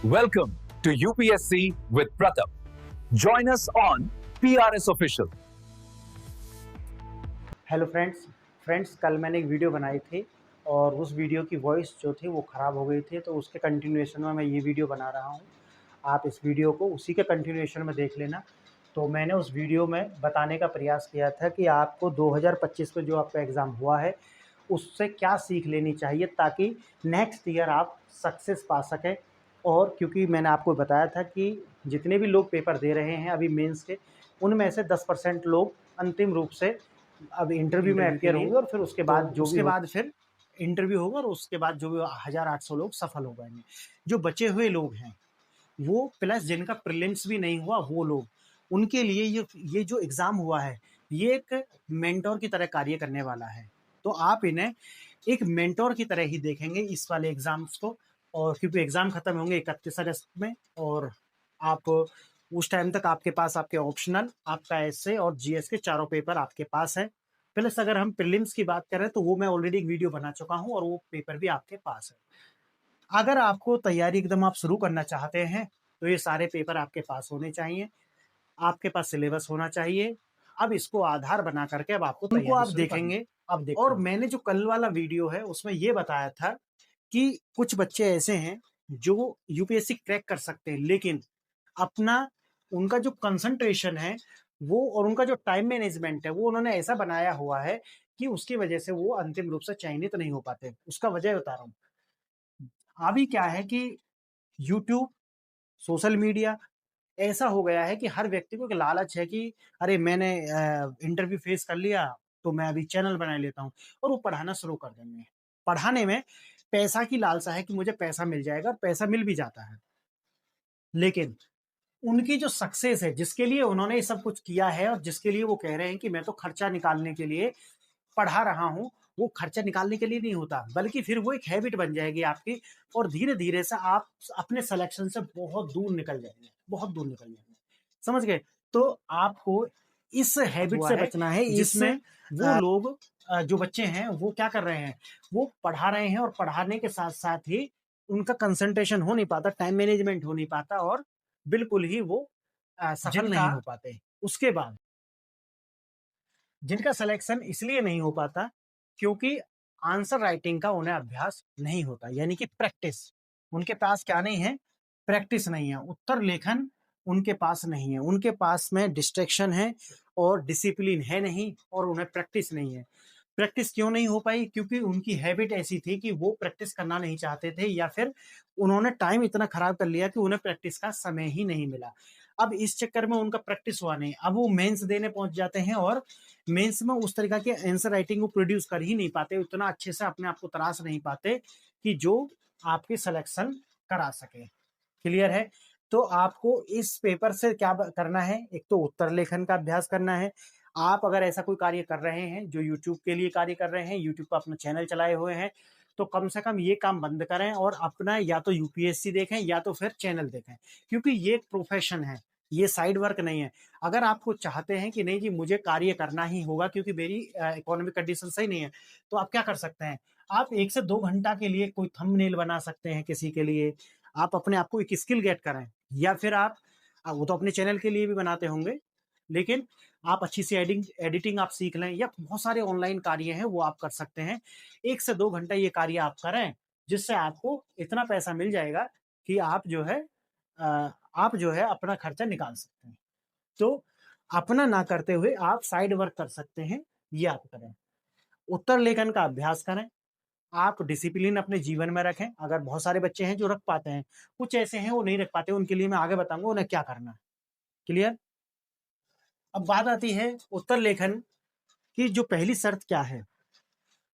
Welcome to UPSC with Pratap. Join us on PRS Official. Hello friends कल मैंने एक video बनाई थी और उस वीडियो की वॉइस जो थी वो ख़राब हो गई थी, तो उसके कंटिन्यूएशन में मैं ये वीडियो बना रहा हूँ। आप इस वीडियो को उसी के कंटिन्यूएशन में देख लेना। तो मैंने उस वीडियो में बताने का प्रयास किया था कि आपको 2025 में जो आपका एग्ज़ाम हुआ है उससे क्या सीख लेनी चाहिए ताकि नेक्स्ट ईयर आप सक्सेस पा सकें। और क्योंकि मैंने आपको बताया था कि जितने भी लोग पेपर दे रहे हैं अभी मेंस के, उनमें से 10% लोग अंतिम रूप से अब इंटरव्यू में अपियर होंगे और फिर उसके बाद जो उसके बाद फिर इंटरव्यू होगा और उसके बाद जो भी 1800 लोग सफल हो पाएंगे। जो बचे हुए लोग हैं वो प्लस जिनका प्रीलिम्स भी नहीं हुआ वो लोग, उनके लिए ये जो एग्ज़ाम हुआ है ये एक मेंटोर की तरह कार्य करने वाला है। तो आप इन्हें एक मेंटोर की तरह ही देखेंगे इस वाले एग्ज़ाम्स को। और क्योंकि एग्ज़ाम ख़त्म होंगे 31 अगस्त में और आप उस टाइम तक आपके पास आपके ऑप्शनल, आपका एसए और जीएस के चारों पेपर आपके पास है। प्लस अगर हम प्रीलिम्स की बात करें तो वो मैं ऑलरेडी एक वीडियो बना चुका हूँ और वो पेपर भी आपके पास है। अगर आपको तैयारी एकदम आप शुरू करना चाहते हैं तो ये सारे पेपर आपके पास होने चाहिए, आपके पास सिलेबस होना चाहिए। अब इसको आधार बना करके अब आपको उनको आप देखेंगे। अब देखो, और मैंने जो कल वाला वीडियो है उसमें ये बताया था कि कुछ बच्चे ऐसे हैं जो यूपीएससी क्रैक कर सकते हैं, लेकिन अपना उनका जो कंसंट्रेशन है वो और उनका जो टाइम मैनेजमेंट है वो उन्होंने ऐसा बनाया हुआ है कि उसकी वजह से वो अंतिम रूप से चयनित नहीं हो पाते। उसका वजह बता रहा हूँ। अभी क्या है कि यूट्यूब, सोशल मीडिया ऐसा हो गया है कि हर व्यक्ति को एक लालच है कि अरे मैंने इंटरव्यू फेस कर लिया तो मैं अभी चैनल बना लेता हूँ और वो पढ़ाना शुरू कर देंगे। पढ़ाने में पैसा की लालसा है कि मुझे पैसा मिल जाएगा और पैसा मिल भी जाता है, लेकिन उनकी जो सक्सेस है जिसके लिए उन्होंने ये सब कुछ किया है और जिसके लिए वो कह रहे हैं कि मैं तो खर्चा निकालने के लिए पढ़ा रहा हूँ, वो खर्चा निकालने के लिए नहीं होता, बल्कि फिर वो एक हैबिट बन जाएगी आपकी और धीरे-धीरे से आप अपने सिलेक्शन से बहुत दूर निकल जाएँगे, बहुत दूर निकल जाएँगे। समझ गए? तो आपको इस हैबिट से बचना है जिसमें वो लोग जो बच्चे हैं वो क्या कर रहे हैं, वो पढ़ा रहे हैं और पढ़ाने के साथ-साथ ही उनका कंसंट्रेशन हो नहीं पाता, टाइम मैनेजमेंट हो नहीं पाता और बिल्कुल ही वो सफल नहीं हो पाते। उसके बाद जिनका सिलेक्शन इसलिए नहीं हो पाता क्योंकि आंसर राइटिंग का उन्हें अभ्यास नहीं होता, यानी कि प्रैक्टिस उनके पास क्या नहीं है, प्रैक्टिस नहीं है, उत्तर लेखन उनके पास नहीं है, उनके पास में डिस्ट्रैक्शन है और डिसिप्लिन है नहीं और उन्हें प्रैक्टिस नहीं है। प्रैक्टिस क्यों नहीं हो पाई? क्योंकि उनकी हैबिट ऐसी थी कि वो प्रैक्टिस करना नहीं चाहते थे या फिर उन्होंने टाइम इतना खराब कर लिया कि उन्हें प्रैक्टिस का समय ही नहीं मिला। अब इस चक्कर में उनका प्रैक्टिस हुआ नहीं, अब वो मेंस देने पहुंच जाते हैं और मेंस में उस तरीका के आंसर राइटिंग को प्रोड्यूस कर ही नहीं पाते, उतना अच्छे से अपने आप को तराश नहीं पाते कि जो आपके सिलेक्शन करा सके। क्लियर है? तो आपको इस पेपर से क्या करना है, एक तो उत्तर लेखन का अभ्यास करना है। आप अगर ऐसा कोई कार्य कर रहे हैं जो यूट्यूब के लिए कार्य कर रहे हैं, यूट्यूब पर अपना चैनल चलाए हुए हैं, तो कम से कम ये काम बंद करें और अपना या तो यूपीएससी देखें या तो फिर चैनल देखें, क्योंकि ये एक प्रोफेशन है, ये साइड वर्क नहीं है। अगर आपको चाहते हैं कि नहीं जी मुझे कार्य करना ही होगा क्योंकि मेरी इकोनॉमिक कंडीशन सही नहीं है, तो आप क्या कर सकते हैं, आप 1 से 2 घंटा के लिए कोई थंबनेल बना सकते हैं किसी के लिए, आप अपने आप को एक स्किल गेट करें या फिर आप वो तो अपने चैनल के लिए भी बनाते होंगे, लेकिन आप अच्छी सी एडिटिंग आप सीख लें या बहुत सारे ऑनलाइन कार्य हैं वो आप कर सकते हैं। 1 से 2 घंटा ये कार्य आप करें, जिससे आपको इतना पैसा मिल जाएगा कि आप जो है अपना खर्चा निकाल सकते हैं। तो अपना ना करते हुए आप साइड वर्क कर सकते हैं, ये आप करें। उत्तर लेखन का अभ्यास करें, आप डिसिप्लिन अपने जीवन में रखें, अगर बहुत सारे बच्चे हैं जो रख पाते हैं, कुछ ऐसे हैं वो नहीं रख पाते, उनके लिए मैं आगे बताऊँगा उन्हें क्या करना है। क्लियर? अब बात आती है उत्तर लेखन की जो पहली शर्त क्या है?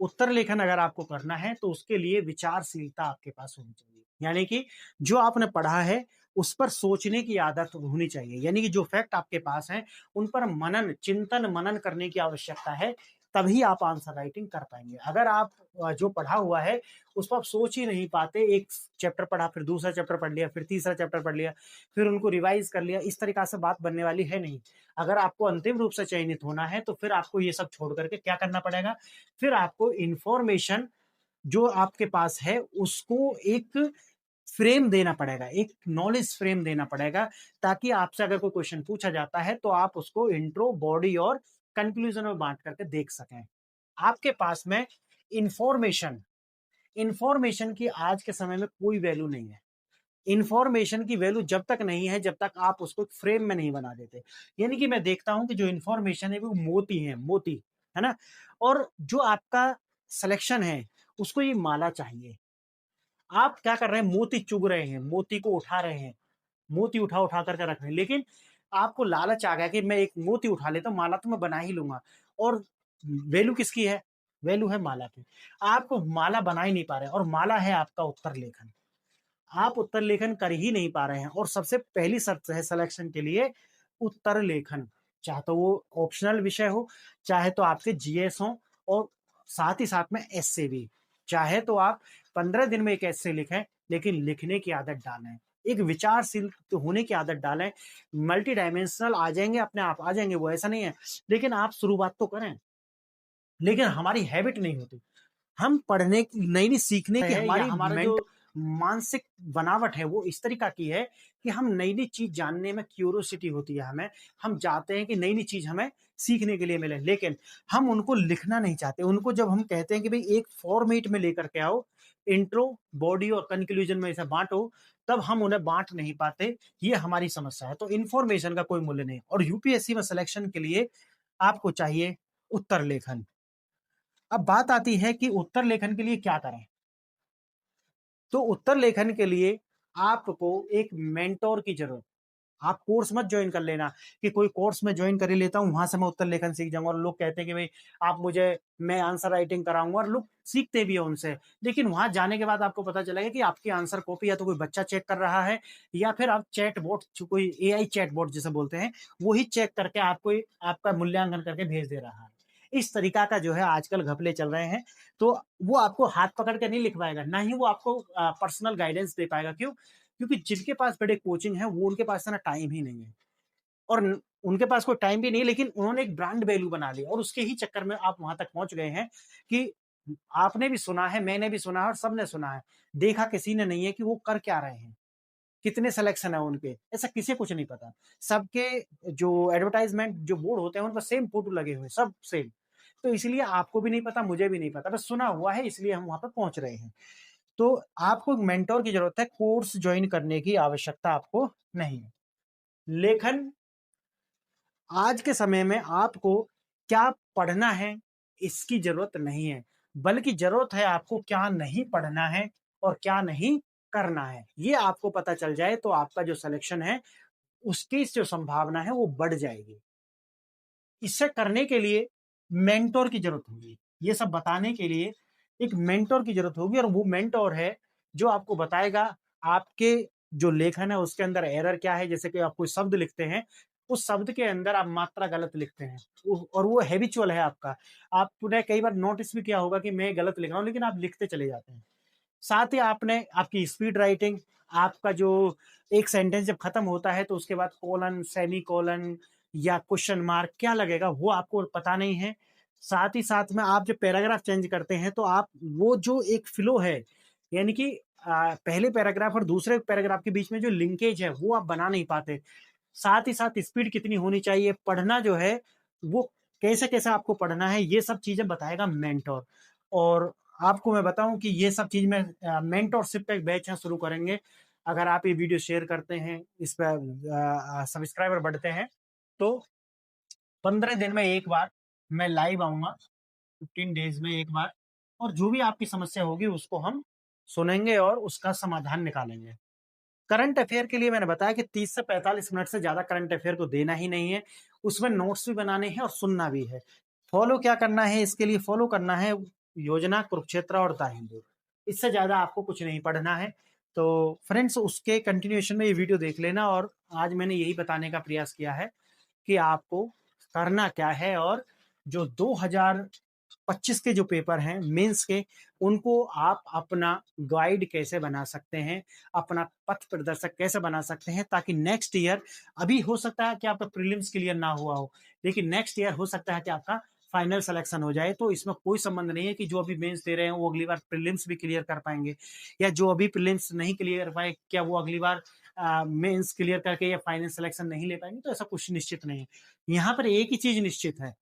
उत्तर लेखन अगर आपको करना है तो उसके लिए विचारशीलता आपके पास होनी चाहिए। यानी कि जो आपने पढ़ा है उस पर सोचने की आदत होनी चाहिए। यानी कि जो फैक्ट आपके पास हैं उन पर चिंतन मनन करने की आवश्यकता है, तभी आप आंसर राइटिंग कर पाएँगे। अगर आप जो पढ़ा हुआ है उस पर आप सोच ही नहीं पाते, एक चैप्टर पढ़ा, फिर दूसरा चैप्टर पढ़ लिया, फिर तीसरा चैप्टर पढ़ लिया, फिर उनको रिवाइज़ कर लिया, इस तरीक़ा से बात बनने वाली है नहीं। अगर आपको अंतिम रूप से चयनित होना है तो फिर आपको ये सब छोड़ कर के क्या करना पड़ेगा? फिर आपको इन्फॉर्मेशन जो आपके पास है उसको एक फ्रेम देना पड़ेगा, एक नॉलेज फ्रेम देना पड़ेगा, ताकि आपसे अगर कोई क्वेश्चन पूछा जाता है तो आप उसको इंट्रो, बॉडी और कंक्लूजन में बांट करके देख सकें। आपके पास में इंफॉर्मेशन इंफॉर्मेशन की आज के समय में कोई वैल्यू नहीं है। इंफॉर्मेशन की वैल्यू जब तक नहीं है, जब तक आप उसको फ्रेम में नहीं बना देते। यानी कि मैं देखता हूं कि जो इंफॉर्मेशन है वो मोती है, मोती, है ना? और जो आपका सिलेक्शन है उसको ये माला चाहिए। आप क्या कर रहे हैं, मोती चुग रहे हैं, मोती को उठा रहे हैं, मोती उठा उठा करके रख रहे हैं, लेकिन आपको लालच आ गया कि मैं एक मोती उठा लेता हूँ, माला तो मैं बना ही लूंगा। और वैल्यू किसकी है? वैल्यू है माला की। आप माला बना ही नहीं पा रहे, और माला है आपका उत्तर लेखन। आप उत्तर लेखन कर ही नहीं पा रहे हैं, और सबसे पहली शर्त है सिलेक्शन के लिए उत्तर लेखन। चाहे तो वो ऑप्शनल विषय हो, चाहे तो आपके जीएस हो, और साथ ही साथ में एसए भी। चाहे तो आप 15 दिन में एक एसए लिखें, लेकिन लिखने की आदत डालें, एक विचारशील तो होने की आदत डालें। मल्टी डायमेंशनल आ जाएंगे, अपने आप आ जाएंगे, वो ऐसा नहीं है, लेकिन आप शुरुआत तो करें। लेकिन हमारी हैबिट नहीं होती। हम पढ़ने की नई नई सीखने की हमारी हमारा जो मानसिक बनावट है वो इस तरीका की है कि हम नई नई चीज जानने में क्यूरियोसिटी होती है हमें। हम चाहते हैं कि नई नई चीज हमें सीखने के लिए मिले, लेकिन हम उनको लिखना नहीं चाहते। उनको जब हम कहते हैं कि भाई एक फॉर्मेट में लेकर के आओ, इंट्रो, बॉडी और कंक्लूजन में इसे बांटो, तब हम उन्हें बांट नहीं पाते। ये हमारी समस्या है। तो इन्फॉर्मेशन का कोई मूल्य नहीं, और यूपीएससी में सिलेक्शन के लिए आपको चाहिए उत्तर लेखन। अब बात आती है कि उत्तर लेखन के लिए क्या करें। तो उत्तर लेखन के लिए आपको एक मेंटोर की जरूरत। आप कोर्स मत ज्वाइन कर लेना कि कोई कोर्स में ज्वाइन कर ही लेता हूं, वहां से मैं उत्तर लेखन सीख जाऊंगा। और लोग कहते हैं कि भाई आप मुझे, मैं आंसर राइटिंग कराऊंगा, और लोग सीखते भी है उनसे। लेकिन वहां जाने के बाद आपको पता चलेगा कि आपकी आंसर कॉपी या तो कोई बच्चा चेक कर रहा है, या फिर आप चैट बोट, कोई एआई चैट बोट जिसे बोलते हैं, वही चेक करके आपको आपका मूल्यांकन करके भेज दे रहा है। इस तरीका का जो है आजकल घपले चल रहे हैं। तो वो आपको हाथ पकड़ के नहीं लिखवाएगा, ना ही वो आपको पर्सनल गाइडेंस दे पाएगा। क्यों? क्योंकि जिनके पास बड़े कोचिंग है, वो उनके पास ना टाइम ही नहीं है, और उनके पास कोई टाइम भी नहीं है, लेकिन उन्होंने एक ब्रांड वैल्यू बना ली, और उसके ही चक्कर में आप वहां तक पहुंच गए हैं कि आपने भी सुना है, मैंने भी सुना है, और सबने सुना है। देखा किसी ने नहीं है कि वो कर क्या रहे हैं, कितने सिलेक्शन है उनके, ऐसा किसी कुछ नहीं पता। सबके जो एडवर्टाइजमेंट जो बोर्ड होते हैं उन पर सेम फोटो लगे हुए, सब सेम। तो इसलिए आपको भी नहीं पता, मुझे भी नहीं पता, बस सुना हुआ है, इसलिए हम वहां पर पहुंच रहे हैं। तो आपको एक मेंटोर की जरूरत है, कोर्स ज्वाइन करने की आवश्यकता आपको नहीं है। लेखन, आज के समय में आपको क्या पढ़ना है इसकी जरूरत नहीं है, बल्कि जरूरत है आपको क्या नहीं पढ़ना है और क्या नहीं करना है। ये आपको पता चल जाए तो आपका जो सिलेक्शन है उसकी जो संभावना है वो बढ़ जाएगी। इसे करने के लिए मेंटोर की जरूरत होगी। ये सब बताने के लिए एक मेंटोर की जरूरत होगी, और वो मेंटोर है जो आपको बताएगा आपके जो लेखन है उसके अंदर एरर क्या है। जैसे कि आप कोई शब्द लिखते हैं, उस शब्द के अंदर आप मात्रा गलत लिखते हैं, और वो हैबिचुअल है आपका। आपने कई बार नोटिस भी किया होगा कि मैं गलत लिख रहा हूँ, लेकिन आप लिखते चले जाते हैं। साथ ही आपने आपकी स्पीड राइटिंग, आपका जो एक सेंटेंस जब खत्म होता है तो उसके बाद कोलन, सेमी कोलन या क्वेश्चन मार्क क्या लगेगा वो आपको पता नहीं है। साथ ही साथ में आप जब पैराग्राफ चेंज करते हैं तो आप वो जो एक फ्लो है, यानी कि पहले पैराग्राफ और दूसरे पैराग्राफ के बीच में जो लिंकेज है वो आप बना नहीं पाते। साथ ही साथ स्पीड कितनी होनी चाहिए, पढ़ना जो है वो कैसे कैसे आपको पढ़ना है, ये सब चीजें बताएगा मेंटोर। और आपको मैं बताऊं कि ये सब चीज में मेंटोरशिप का एक बैच है, शुरू करेंगे। अगर आप ये वीडियो शेयर करते हैं, इस पर सब्सक्राइबर बढ़ते हैं, तो 15 दिन में एक बार मैं लाइव आऊंगा, 15 डेज में एक बार, और जो भी आपकी समस्या होगी उसको हम सुनेंगे और उसका समाधान निकालेंगे। करंट अफेयर के लिए मैंने बताया कि 30 से 45 मिनट से ज्यादा करंट अफेयर को देना ही नहीं है। उसमें नोट्स भी बनाने हैं और सुनना भी है। फॉलो क्या करना है, इसके लिए फॉलो करना है योजना कुरुक्षेत्र और द हिंदू। इससे ज्यादा आपको कुछ नहीं पढ़ना है। तो फ्रेंड्स, उसके कंटिन्यूएशन में ये वीडियो देख लेना। और आज मैंने यही बताने का प्रयास किया है कि आपको करना क्या है, और जो 2025 के जो पेपर हैं मेंस के, उनको आप अपना गाइड कैसे बना सकते हैं, अपना पथ प्रदर्शक कैसे बना सकते हैं, ताकि नेक्स्ट ईयर, अभी हो सकता है कि आपका प्रीलिम्स क्लियर ना हुआ हो, लेकिन नेक्स्ट ईयर हो सकता है कि आपका फाइनल सिलेक्शन हो जाए, तो इसमें कोई संबंध नहीं है कि जो अभी मेंस दे रहे हैं वो अगली बार प्रीलिम्स भी क्लियर कर पाएँगे, या जो अभी प्रीलिम्स नहीं क्लियर कर पाए, क्या वो अगली बार मेंस क्लियर करके या फाइनल सिलेक्शन नहीं ले पाएँगे? तो ऐसा कुछ निश्चित नहीं है। यहाँ पर एक ही चीज़ निश्चित है,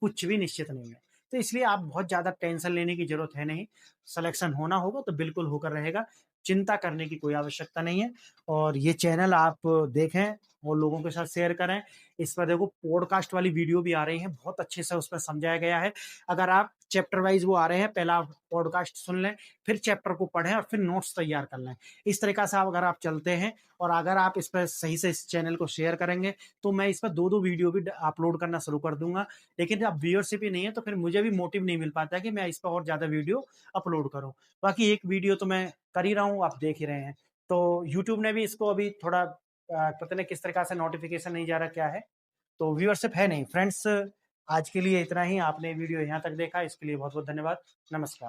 कुछ भी निश्चित नहीं है। तो इसलिए आप बहुत ज़्यादा टेंशन लेने की ज़रूरत है नहीं। सिलेक्शन होना होगा तो बिल्कुल होकर रहेगा। चिंता करने की कोई आवश्यकता नहीं है, और ये चैनल आप देखें और लोगों के साथ शेयर करें। इस पर देखो पॉडकास्ट वाली वीडियो भी आ रही है, बहुत अच्छे से उसमें समझाया गया है। अगर आप चैप्टर वाइज़ वो आ रहे हैं, पहला आप पॉडकास्ट सुन लें, फिर चैप्टर को पढ़ें और फिर नोट्स तैयार कर लें। इस तरीक़ा से अगर आप चलते हैं और अगर आप इस पे सही से इस चैनल को शेयर करेंगे, तो मैं इस पर 2-2 वीडियो भी ड अपलोड करना शुरू कर दूँगा। लेकिन जब व्यूअरशिप ही नहीं है, तो फिर मुझे भी मोटिव नहीं मिल पाता है कि मैं इस पे और ज़्यादा वीडियो अपलोड करूँ। बाकी एक वीडियो तो मैं कर ही रहा हूँ, आप देख ही रहे हैं। तो यूट्यूब ने भी इसको अभी थोड़ा पता नहीं किस तरीक़ा से नोटिफ़िकेशन नहीं जा रहा, क्या है? तो व्यूअरशिप है नहीं। फ्रेंड्स, आज के लिए इतना ही। आपने वीडियो यहाँ तक देखा, इसके लिए बहुत-बहुत धन्यवाद। नमस्कार।